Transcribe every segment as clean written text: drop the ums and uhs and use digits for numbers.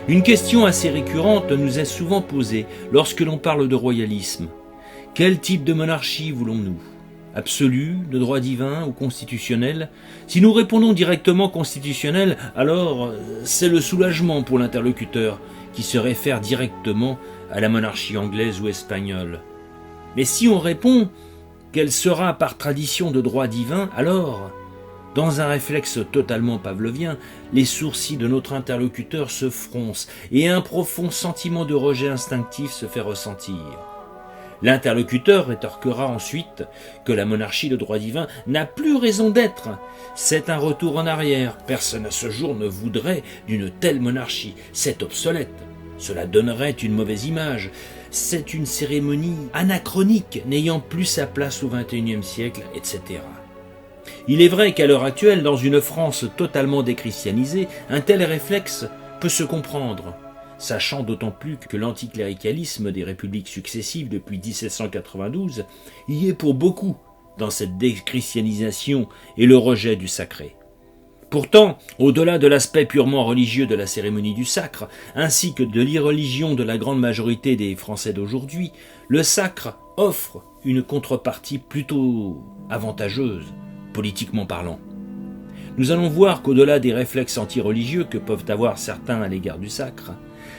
Une question assez récurrente nous est souvent posée lorsque l'on parle de royalisme. Quel type de monarchie voulons-nous ? Absolue, de droit divin ou constitutionnelle ? Si nous répondons directement constitutionnel, alors c'est le soulagement pour l'interlocuteur qui se réfère directement à la monarchie anglaise ou espagnole. Mais si on répond qu'elle sera par tradition de droit divin, alors, dans un réflexe totalement pavlovien, les sourcils de notre interlocuteur se froncent et un profond sentiment de rejet instinctif se fait ressentir. L'interlocuteur rétorquera ensuite que la monarchie de droit divin n'a plus raison d'être. C'est un retour en arrière. Personne à ce jour ne voudrait d'une telle monarchie. C'est obsolète. Cela donnerait une mauvaise image. C'est une cérémonie anachronique, n'ayant plus sa place au XXIe siècle, etc. Il est vrai qu'à l'heure actuelle, dans une France totalement déchristianisée, un tel réflexe peut se comprendre. Sachant d'autant plus que l'anticléricalisme des républiques successives depuis 1792 y est pour beaucoup dans cette déchristianisation et le rejet du sacré. Pourtant, au-delà de l'aspect purement religieux de la cérémonie du sacre, ainsi que de l'irreligion de la grande majorité des Français d'aujourd'hui, le sacre offre une contrepartie plutôt avantageuse, politiquement parlant. Nous allons voir qu'au-delà des réflexes anti-religieux que peuvent avoir certains à l'égard du sacre,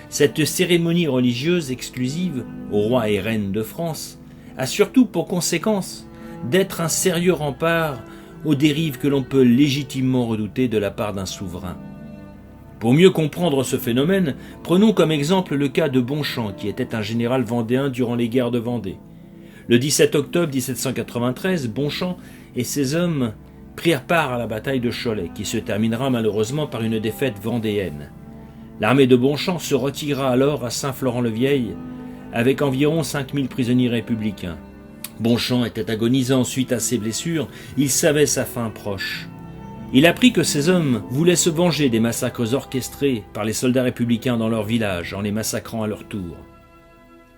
cette cérémonie religieuse exclusive aux rois et reines de France a surtout pour conséquence d'être un sérieux rempart aux dérives que l'on peut légitimement redouter de la part d'un souverain. Pour mieux comprendre ce phénomène, prenons comme exemple le cas de Bonchamp, qui était un général vendéen durant les guerres de Vendée. Le 17 octobre 1793, Bonchamp et ses hommes prirent part à la bataille de Cholet, qui se terminera malheureusement par une défaite vendéenne. L'armée de Bonchamp se retira alors à Saint-Florent-le-Vieil avec environ 5000 prisonniers républicains. Bonchamp était agonisant suite à ses blessures, il savait sa fin proche. Il apprit que ces hommes voulaient se venger des massacres orchestrés par les soldats républicains dans leur village en les massacrant à leur tour.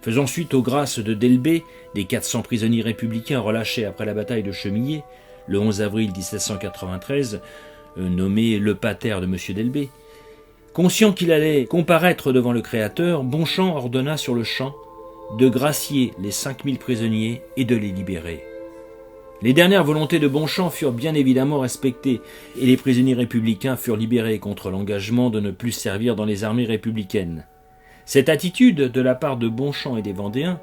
Faisant suite aux grâces de Delbé, des 400 prisonniers républicains relâchés après la bataille de Chemillé, le 11 avril 1793, nommé le pater de M. Delbé, conscient qu'il allait comparaître devant le Créateur, Bonchamp ordonna sur le champ de gracier les 5000 prisonniers et de les libérer. Les dernières volontés de Bonchamp furent bien évidemment respectées et les prisonniers républicains furent libérés contre l'engagement de ne plus servir dans les armées républicaines. Cette attitude de la part de Bonchamp et des Vendéens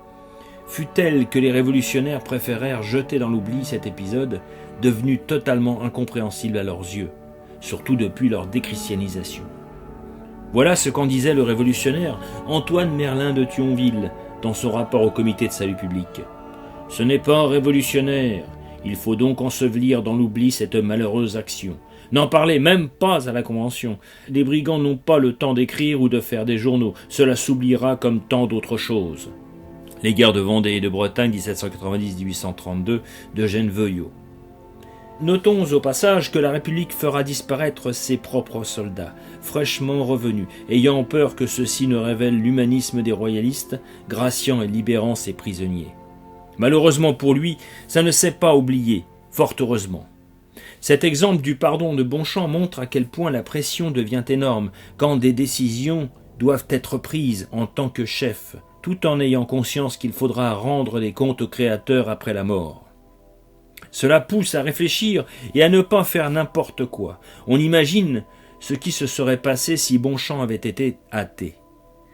fut telle que les révolutionnaires préférèrent jeter dans l'oubli cet épisode devenu totalement incompréhensible à leurs yeux, surtout depuis leur déchristianisation. Voilà ce qu'en disait le révolutionnaire Antoine Merlin de Thionville dans son rapport au comité de salut public. « Ce n'est pas révolutionnaire, il faut donc ensevelir dans l'oubli cette malheureuse action. N'en parlez même pas à la Convention. Les brigands n'ont pas le temps d'écrire ou de faire des journaux, cela s'oubliera comme tant d'autres choses. » Les guerres de Vendée et de Bretagne 1790-1832 d'Eugène Veuillot. Notons au passage que la République fera disparaître ses propres soldats, fraîchement revenus, ayant peur que ceux-ci ne révèlent l'humanisme des royalistes, graciant et libérant ses prisonniers. Malheureusement pour lui, ça ne s'est pas oublié, fort heureusement. Cet exemple du pardon de Bonchamp montre à quel point la pression devient énorme quand des décisions doivent être prises en tant que chef, tout en ayant conscience qu'il faudra rendre des comptes au Créateur après la mort. Cela pousse à réfléchir et à ne pas faire n'importe quoi. On imagine ce qui se serait passé si Bonchamp avait été athée.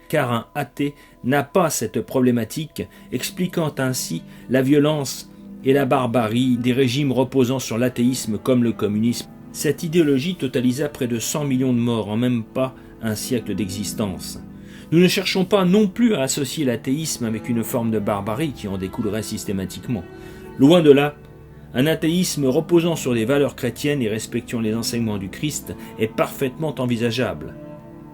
Car un athée n'a pas cette problématique, expliquant ainsi la violence et la barbarie des régimes reposant sur l'athéisme comme le communisme. Cette idéologie totalisa près de 100 millions de morts en même pas un siècle d'existence. Nous ne cherchons pas non plus à associer l'athéisme avec une forme de barbarie qui en découlerait systématiquement. Loin de là, un athéisme reposant sur les valeurs chrétiennes et respectant les enseignements du Christ est parfaitement envisageable.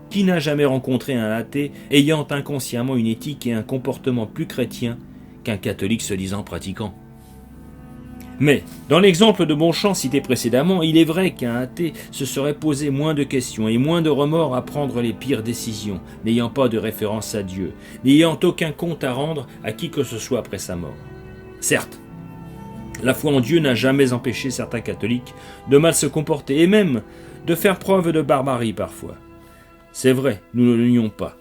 Qui n'a jamais rencontré un athée ayant inconsciemment une éthique et un comportement plus chrétien qu'un catholique se disant pratiquant ? Mais, dans l'exemple de Bonchamp cité précédemment, il est vrai qu'un athée se serait posé moins de questions et moins de remords à prendre les pires décisions, n'ayant pas de référence à Dieu, n'ayant aucun compte à rendre à qui que ce soit après sa mort. Certes, la foi en Dieu n'a jamais empêché certains catholiques de mal se comporter et même de faire preuve de barbarie parfois. C'est vrai, nous ne le nions pas.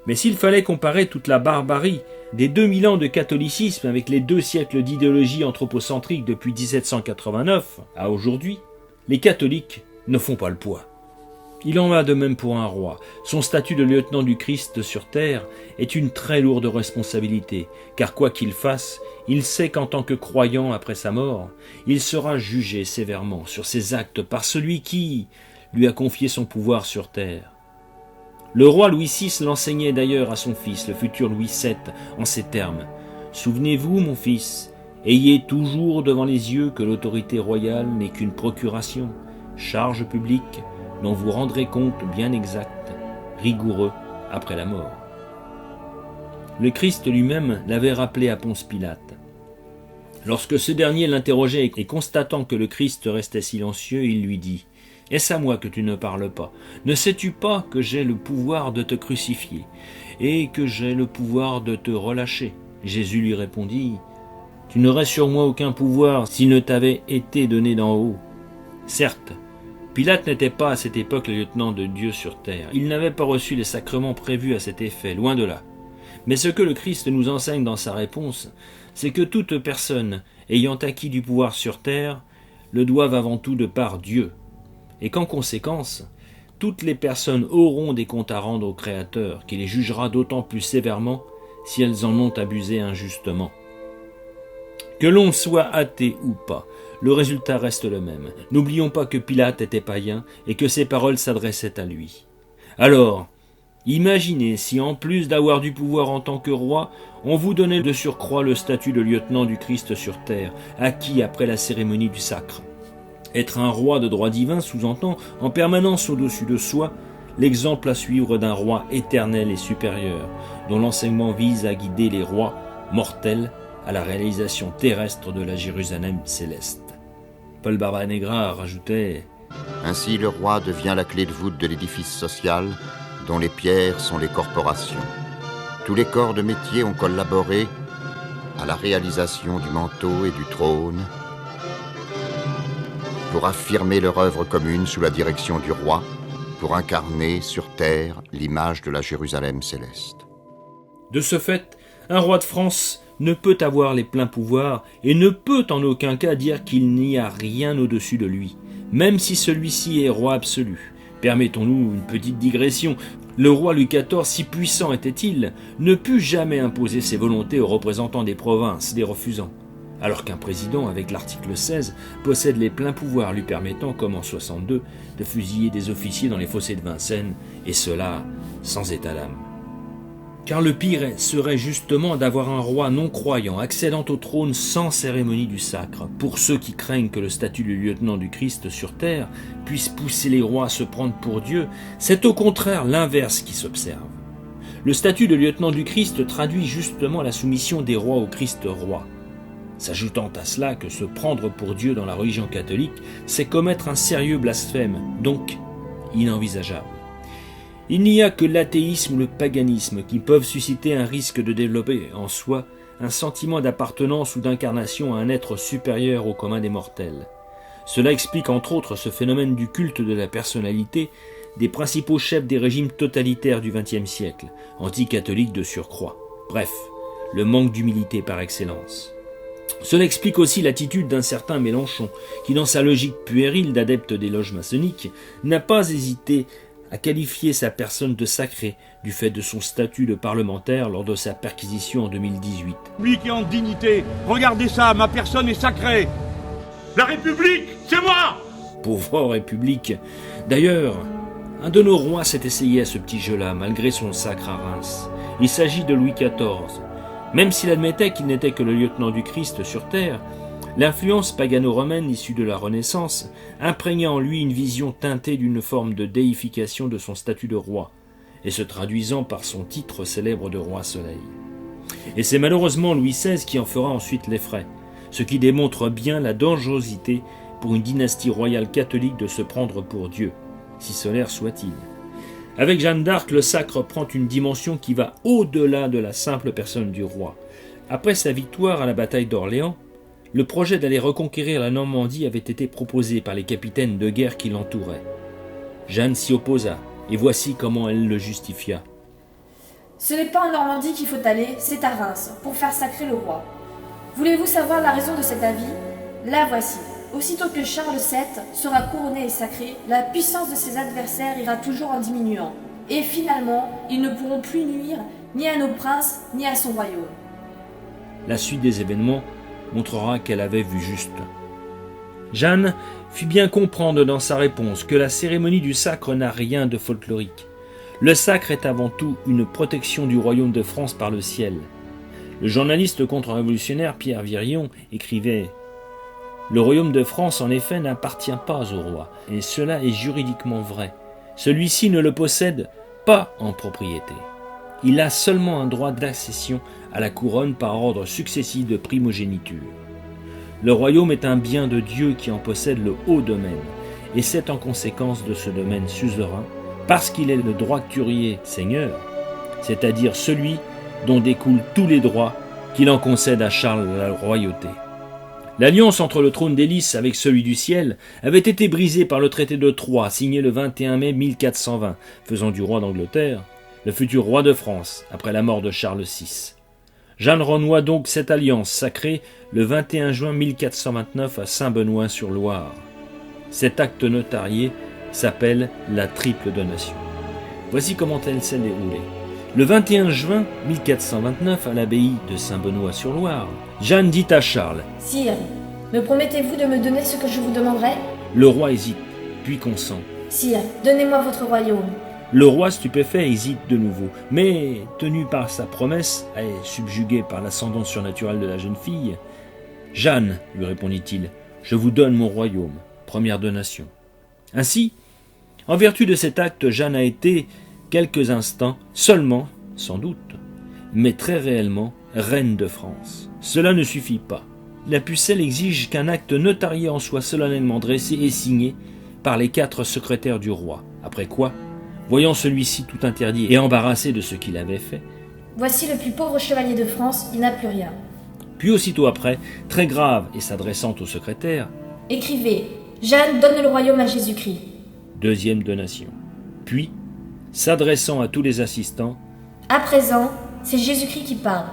Mais s'il fallait comparer toute la barbarie des 2000 ans de catholicisme avec les 2 siècles d'idéologie anthropocentrique depuis 1789 à aujourd'hui, les catholiques ne font pas le poids. Il en va de même pour un roi. Son statut de lieutenant du Christ sur terre est une très lourde responsabilité, car quoi qu'il fasse, il sait qu'en tant que croyant après sa mort, il sera jugé sévèrement sur ses actes par celui qui lui a confié son pouvoir sur terre. Le roi Louis VI l'enseignait d'ailleurs à son fils, le futur Louis VII, en ces termes. « Souvenez-vous, mon fils, ayez toujours devant les yeux que l'autorité royale n'est qu'une procuration, charge publique, dont vous rendrez compte bien exact, rigoureux après la mort. » Le Christ lui-même l'avait rappelé à Ponce Pilate. Lorsque ce dernier l'interrogeait et constatant que le Christ restait silencieux, il lui dit « Est-ce à moi que tu ne parles pas? Ne sais-tu pas que j'ai le pouvoir de te crucifier et que j'ai le pouvoir de te relâcher ?» Jésus lui répondit « Tu n'aurais sur moi aucun pouvoir s'il ne t'avait été donné d'en haut. » Certes, Pilate n'était pas à cette époque le lieutenant de Dieu sur terre. Il n'avait pas reçu les sacrements prévus à cet effet, loin de là. Mais ce que le Christ nous enseigne dans sa réponse, c'est que toute personne ayant acquis du pouvoir sur terre le doivent avant tout de par Dieu, et qu'en conséquence, toutes les personnes auront des comptes à rendre au Créateur, qui les jugera d'autant plus sévèrement si elles en ont abusé injustement. Que l'on soit athée ou pas, le résultat reste le même. N'oublions pas que Pilate était païen et que ses paroles s'adressaient à lui. Alors, imaginez si en plus d'avoir du pouvoir en tant que roi, on vous donnait de surcroît le statut de lieutenant du Christ sur terre, acquis après la cérémonie du sacre. Être un roi de droit divin sous-entend, en permanence au-dessus de soi, l'exemple à suivre d'un roi éternel et supérieur, dont l'enseignement vise à guider les rois mortels à la réalisation terrestre de la Jérusalem céleste. Paul Barbanegra rajoutait « Ainsi le roi devient la clé de voûte de l'édifice social, dont les pierres sont les corporations. Tous les corps de métier ont collaboré à la réalisation du manteau et du trône pour affirmer leur œuvre commune sous la direction du roi, pour incarner sur terre l'image de la Jérusalem céleste. » De ce fait, un roi de France ne peut avoir les pleins pouvoirs et ne peut en aucun cas dire qu'il n'y a rien au-dessus de lui, même si celui-ci est roi absolu. Permettons-nous une petite digression. Le roi Louis XIV, si puissant était-il, ne put jamais imposer ses volontés aux représentants des provinces, les refusant. Alors qu'un président, avec l'article 16, possède les pleins pouvoirs lui permettant, comme en 62, de fusiller des officiers dans les fossés de Vincennes, et cela sans état d'âme. Car le pire serait justement d'avoir un roi non-croyant accédant au trône sans cérémonie du sacre, pour ceux qui craignent que le statut de lieutenant du Christ sur terre puisse pousser les rois à se prendre pour Dieu. C'est au contraire l'inverse qui s'observe. Le statut de lieutenant du Christ traduit justement la soumission des rois au Christ roi. S'ajoutant à cela que se prendre pour Dieu dans la religion catholique, c'est commettre un sérieux blasphème, donc inenvisageable. Il n'y a que l'athéisme ou le paganisme qui peuvent susciter un risque de développer en soi un sentiment d'appartenance ou d'incarnation à un être supérieur au commun des mortels. Cela explique entre autres ce phénomène du culte de la personnalité des principaux chefs des régimes totalitaires du XXe siècle, anticatholiques de surcroît. Bref, le manque d'humilité par excellence. Cela explique aussi l'attitude d'un certain Mélenchon, qui dans sa logique puérile d'adepte des loges maçonniques, n'a pas hésité à qualifier sa personne de sacrée du fait de son statut de parlementaire lors de sa perquisition en 2018. République et en dignité, regardez ça, ma personne est sacrée. La République, c'est moi! Pauvre République. D'ailleurs, un de nos rois s'est essayé à ce petit jeu-là, malgré son sacre à Reims. Il s'agit de Louis XIV. Même s'il admettait qu'il n'était que le lieutenant du Christ sur terre, l'influence pagano-romaine issue de la Renaissance imprégna en lui une vision teintée d'une forme de déification de son statut de roi, et se traduisant par son titre célèbre de roi soleil. Et c'est malheureusement Louis XVI qui en fera ensuite les frais, ce qui démontre bien la dangerosité pour une dynastie royale catholique de se prendre pour Dieu, si solaire soit-il. Avec Jeanne d'Arc, le sacre prend une dimension qui va au-delà de la simple personne du roi. Après sa victoire à la bataille d'Orléans, le projet d'aller reconquérir la Normandie avait été proposé par les capitaines de guerre qui l'entouraient. Jeanne s'y opposa, et voici comment elle le justifia. Ce n'est pas en Normandie qu'il faut aller, c'est à Reims, pour faire sacrer le roi. Voulez-vous savoir la raison de cet avis? La voici. Aussitôt que Charles VII sera couronné et sacré, la puissance de ses adversaires ira toujours en diminuant. Et finalement, ils ne pourront plus nuire ni à nos princes, ni à son royaume. La suite des événements montrera qu'elle avait vu juste. Jeanne fit bien comprendre dans sa réponse que la cérémonie du sacre n'a rien de folklorique. Le sacre est avant tout une protection du royaume de France par le ciel. Le journaliste contre-révolutionnaire Pierre Virion écrivait « Le royaume de France, en effet, n'appartient pas au roi, et cela est juridiquement vrai. Celui-ci ne le possède pas en propriété. Il a seulement un droit d'accession à la couronne par ordre successif de primogéniture. Le royaume est un bien de Dieu qui en possède le haut domaine, et c'est en conséquence de ce domaine suzerain, parce qu'il est le droiturier seigneur, c'est-à-dire celui dont découlent tous les droits qu'il en concède à Charles la royauté. L'alliance entre le trône des lys avec celui du ciel avait été brisée par le traité de Troyes, signé le 21 mai 1420, faisant du roi d'Angleterre le futur roi de France après la mort de Charles VI. Jeanne renoua donc cette alliance sacrée le 21 juin 1429 à Saint-Benoît-sur-Loire. Cet acte notarié s'appelle la triple donation. Voici comment elle s'est déroulée. Le 21 juin 1429, à l'abbaye de Saint-Benoît-sur-Loire, Jeanne dit à Charles « Sire, me promettez-vous de me donner ce que je vous demanderai ?» Le roi hésite, puis consent. « Sire, donnez-moi votre royaume. » Le roi, stupéfait, hésite de nouveau, mais, tenu par sa promesse, et subjugué par l'ascendance surnaturelle de la jeune fille, « Jeanne, lui répondit-il, je vous donne mon royaume, première donation. » Ainsi, en vertu de cet acte, Jeanne a été, quelques instants, seulement, sans doute, mais très réellement, reine de France. Cela ne suffit pas. La pucelle exige qu'un acte notarié en soit solennellement dressé et signé par les 4 secrétaires du roi, après quoi, voyant celui-ci tout interdit et embarrassé de ce qu'il avait fait, « Voici le plus pauvre chevalier de France, il n'a plus rien. » Puis aussitôt après, très grave et s'adressant au secrétaire, « Écrivez, Jeanne donne le royaume à Jésus-Christ. » Deuxième donation. Puis, s'adressant à tous les assistants, « À présent, c'est Jésus-Christ qui parle.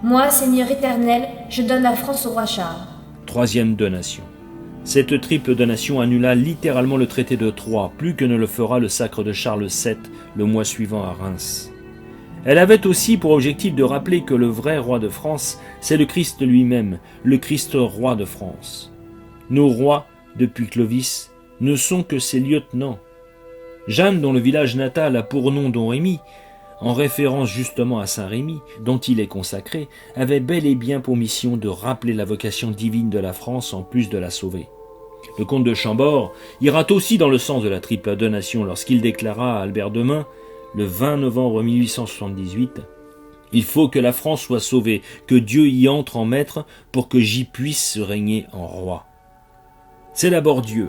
Moi, Seigneur éternel, je donne la France au roi Charles. » Troisième donation. Cette triple donation annula littéralement le traité de Troyes, plus que ne le fera le sacre de Charles VII le mois suivant à Reims. Elle avait aussi pour objectif de rappeler que le vrai roi de France, c'est le Christ lui-même, le Christ roi de France. Nos rois, depuis Clovis, ne sont que ses lieutenants. Jeanne, dont le village natal a pour nom Don Rémy, en référence justement à Saint Rémy, dont il est consacré, avait bel et bien pour mission de rappeler la vocation divine de la France en plus de la sauver. Le comte de Chambord ira aussi dans le sens de la triple donation lorsqu'il déclara à Albert de Mun, le 20 novembre 1878, « Il faut que la France soit sauvée, que Dieu y entre en maître pour que j'y puisse régner en roi. » C'est d'abord Dieu,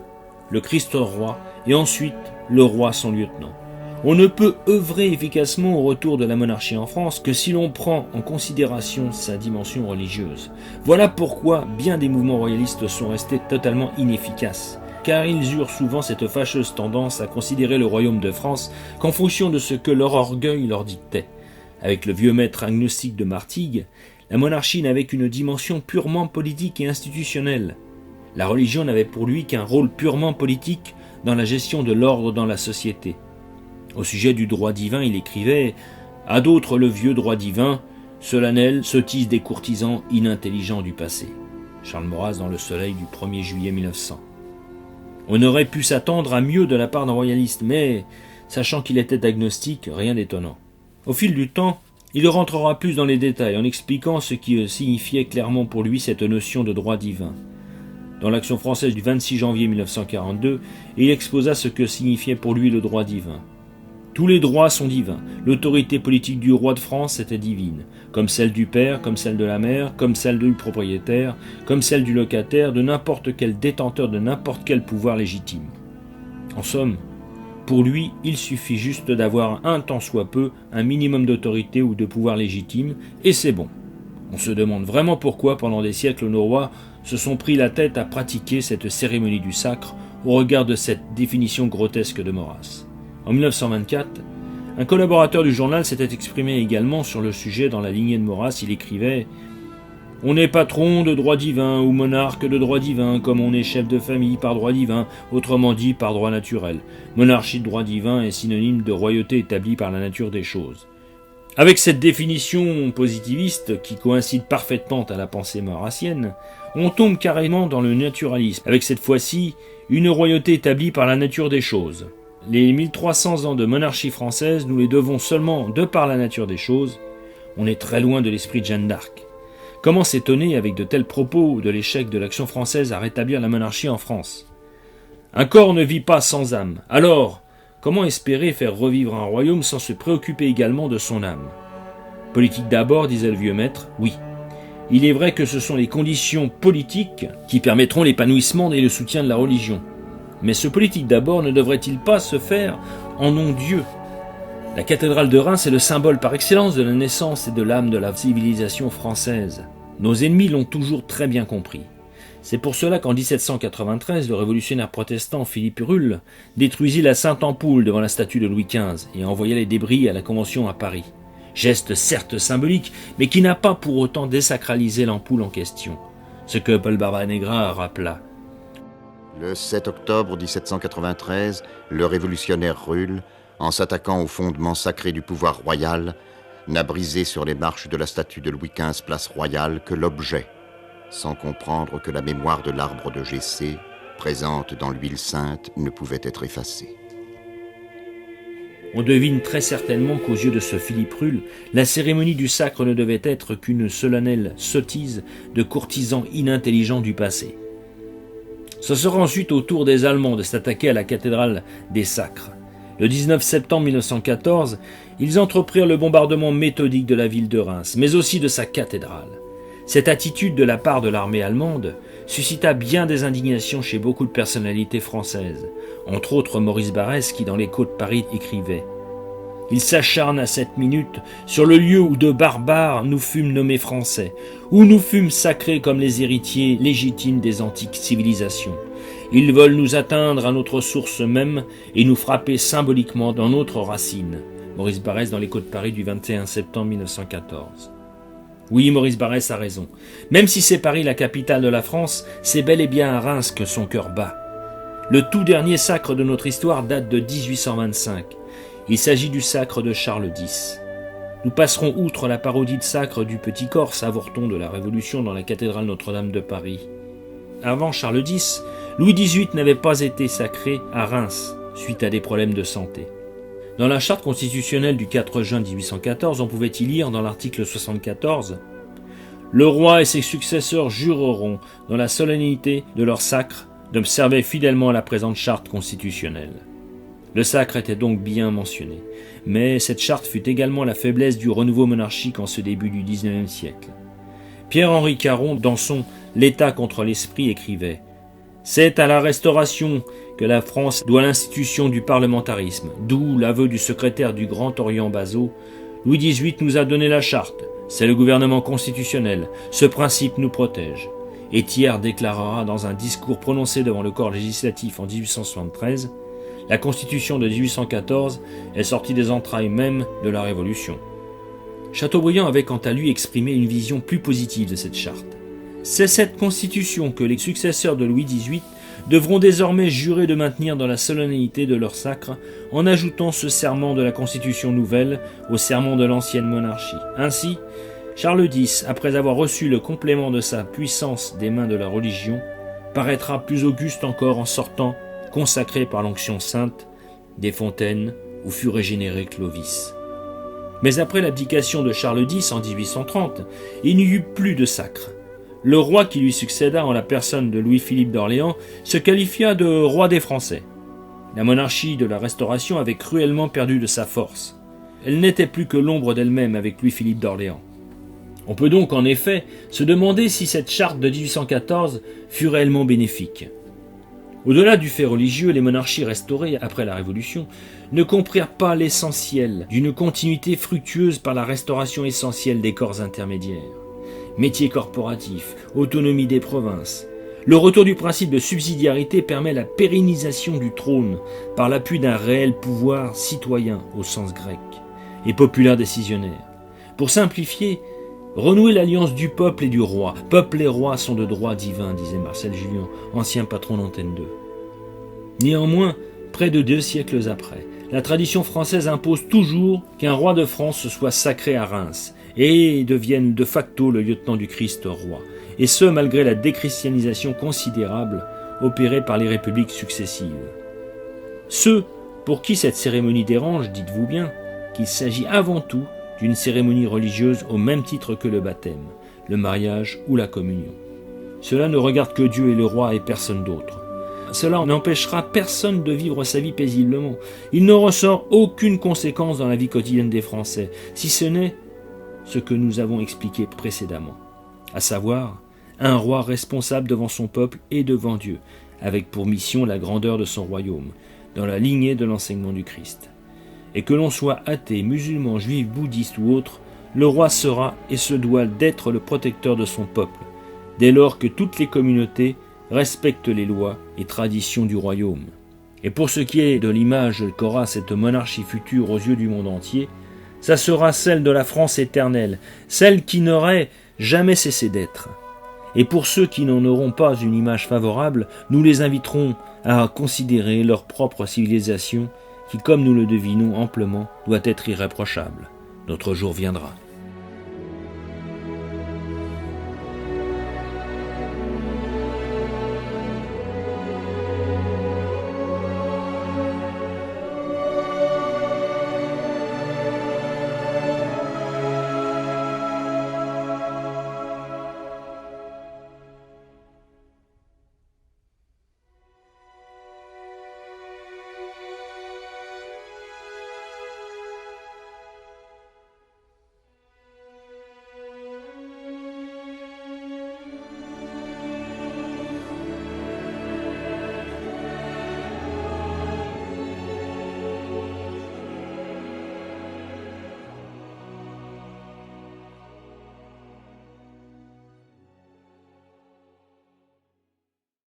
le Christ roi, et ensuite le roi son lieutenant. On ne peut œuvrer efficacement au retour de la monarchie en France que si l'on prend en considération sa dimension religieuse. Voilà pourquoi bien des mouvements royalistes sont restés totalement inefficaces, car ils eurent souvent cette fâcheuse tendance à considérer le royaume de France qu'en fonction de ce que leur orgueil leur dictait. Avec le vieux maître agnostique de Martigues, la monarchie n'avait qu'une dimension purement politique et institutionnelle. La religion n'avait pour lui qu'un rôle purement politique dans la gestion de l'ordre dans la société. Au sujet du droit divin, il écrivait « À d'autres le vieux droit divin, solennel, sottise des courtisans inintelligents du passé. » Charles Maurras dans Le Soleil du 1er juillet 1900. On aurait pu s'attendre à mieux de la part d'un royaliste, mais, sachant qu'il était agnostique, rien d'étonnant. Au fil du temps, il rentrera plus dans les détails en expliquant ce qui signifiait clairement pour lui cette notion de droit divin. Dans l'Action française du 26 janvier 1942, il exposa ce que signifiait pour lui le droit divin. Tous les droits sont divins. L'autorité politique du roi de France était divine, comme celle du père, comme celle de la mère, comme celle du propriétaire, comme celle du locataire, de n'importe quel détenteur de n'importe quel pouvoir légitime. En somme, pour lui, il suffit juste d'avoir un tant soit peu un minimum d'autorité ou de pouvoir légitime, et c'est bon. On se demande vraiment pourquoi, pendant des siècles, nos rois se sont pris la tête à pratiquer cette cérémonie du sacre au regard de cette définition grotesque de Maurras. En 1924, un collaborateur du journal s'était exprimé également sur le sujet dans la lignée de Maurras. Il écrivait « On est patron de droit divin ou monarque de droit divin, comme on est chef de famille par droit divin, autrement dit par droit naturel. Monarchie de droit divin est synonyme de royauté établie par la nature des choses. » Avec cette définition positiviste qui coïncide parfaitement à la pensée maurrassienne, on tombe carrément dans le naturalisme, avec cette fois-ci une royauté établie par la nature des choses. Les 1300 ans de monarchie française, nous les devons seulement de par la nature des choses. On est très loin de l'esprit de Jeanne d'Arc. Comment s'étonner avec de tels propos de l'échec de l'action française à rétablir la monarchie en France ? Un corps ne vit pas sans âme. Alors, comment espérer faire revivre un royaume sans se préoccuper également de son âme ? Politique d'abord, disait le vieux maître, oui. Il est vrai que ce sont les conditions politiques qui permettront l'épanouissement et le soutien de la religion. Mais ce politique d'abord ne devrait-il pas se faire en nom Dieu ? La cathédrale de Reims est le symbole par excellence de la naissance et de l'âme de la civilisation française. Nos ennemis l'ont toujours très bien compris. C'est pour cela qu'en 1793, le révolutionnaire protestant Philippe Ruhl détruisit la Sainte Ampoule devant la statue de Louis XV et envoya les débris à la Convention à Paris. Geste certes symbolique, mais qui n'a pas pour autant désacralisé l'ampoule en question. Ce que Paul Barbanegra rappela. Le 7 octobre 1793, le révolutionnaire Ruhl, en s'attaquant aux fondements sacrés du pouvoir royal, n'a brisé sur les marches de la statue de Louis XV place Royale que l'objet, sans comprendre que la mémoire de l'arbre de Jessé, présente dans l'huile sainte, ne pouvait être effacée. On devine très certainement qu'aux yeux de ce Philippe Ruhl, la cérémonie du sacre ne devait être qu'une solennelle sottise de courtisans inintelligents du passé. Ce sera ensuite au tour des Allemands de s'attaquer à la cathédrale des Sacres. Le 19 septembre 1914, ils entreprirent le bombardement méthodique de la ville de Reims, mais aussi de sa cathédrale. Cette attitude de la part de l'armée allemande suscita bien des indignations chez beaucoup de personnalités françaises, entre autres Maurice Barrès qui dans l'Écho de Paris écrivait « Il s'acharne à cette minute sur le lieu où de barbares nous fûmes nommés Français, où nous fûmes sacrés comme les héritiers légitimes des antiques civilisations. Ils veulent nous atteindre à notre source même et nous frapper symboliquement dans notre racine. » Maurice Barrès dans l'Écho de Paris du 21 septembre 1914. Oui, Maurice Barrès a raison. Même si c'est Paris la capitale de la France, c'est bel et bien à Reims que son cœur bat. Le tout dernier sacre de notre histoire date de 1825. Il s'agit du sacre de Charles X. Nous passerons outre la parodie de sacre du Petit Corse, avorton de la Révolution dans la cathédrale Notre-Dame de Paris. Avant Charles X, Louis XVIII n'avait pas été sacré à Reims, suite à des problèmes de santé. Dans la charte constitutionnelle du 4 juin 1814, on pouvait y lire dans l'article 74 « Le roi et ses successeurs jureront, dans la solennité de leur sacre, d'observer fidèlement la présente charte constitutionnelle. » Le sacre était donc bien mentionné, mais cette charte fut également la faiblesse du renouveau monarchique en ce début du XIXe siècle. Pierre-Henri Caron, dans son « L'État contre l'esprit » écrivait « C'est à la Restauration que la France doit l'institution du parlementarisme, d'où l'aveu du secrétaire du Grand Orient Bazot. Louis XVIII nous a donné la charte, c'est le gouvernement constitutionnel, ce principe nous protège. » Et Thiers déclarera dans un discours prononcé devant le corps législatif en 1873 « La Constitution de 1814 est sortie des entrailles même de la Révolution. » Chateaubriand avait quant à lui exprimé une vision plus positive de cette charte. C'est cette Constitution que les successeurs de Louis XVIII devront désormais jurer de maintenir dans la solennité de leur sacre, en ajoutant ce serment de la Constitution nouvelle au serment de l'ancienne monarchie. Ainsi, Charles X, après avoir reçu le complément de sa puissance des mains de la religion, paraîtra plus auguste encore en sortant, consacré par l'onction sainte, des fontaines où fut régénéré Clovis. Mais après l'abdication de Charles X en 1830, il n'y eut plus de sacre. Le roi qui lui succéda en la personne de Louis-Philippe d'Orléans se qualifia de roi des Français. La monarchie de la Restauration avait cruellement perdu de sa force. Elle n'était plus que l'ombre d'elle-même avec Louis-Philippe d'Orléans. On peut donc en effet se demander si cette charte de 1814 fut réellement bénéfique. Au-delà du fait religieux, les monarchies restaurées après la Révolution ne comprirent pas l'essentiel d'une continuité fructueuse par la restauration essentielle des corps intermédiaires. Métiers corporatifs, autonomie des provinces. Le retour du principe de subsidiarité permet la pérennisation du trône par l'appui d'un réel pouvoir citoyen au sens grec et populaire décisionnaire. Pour simplifier, renouer l'alliance du peuple et du roi. Peuple et roi sont de droit divin, disait Marcel Jullian, ancien patron d'Antenne 2. Néanmoins, près de 2 siècles après, la tradition française impose toujours qu'un roi de France soit sacré à Reims et devienne de facto le lieutenant du Christ roi, et ce malgré la déchristianisation considérable opérée par les républiques successives. Ceux pour qui cette cérémonie dérange, dites-vous bien qu'il s'agit avant tout d'une cérémonie religieuse au même titre que le baptême, le mariage ou la communion. Cela ne regarde que Dieu et le roi et personne d'autre. Cela n'empêchera personne de vivre sa vie paisiblement. Il ne ressort aucune conséquence dans la vie quotidienne des Français, si ce n'est ce que nous avons expliqué précédemment, à savoir un roi responsable devant son peuple et devant Dieu, avec pour mission la grandeur de son royaume, dans la lignée de l'enseignement du Christ. Et que l'on soit athée, musulman, juif, bouddhiste ou autre, le roi sera et se doit d'être le protecteur de son peuple, dès lors que toutes les communautés respectent les lois et traditions du royaume. Et pour ce qui est de l'image qu'aura cette monarchie future aux yeux du monde entier, ça sera celle de la France éternelle, celle qui n'aurait jamais cessé d'être. Et pour ceux qui n'en auront pas une image favorable, nous les inviterons à considérer leur propre civilisation qui, comme nous le devinons amplement, doit être irréprochable. Notre jour viendra.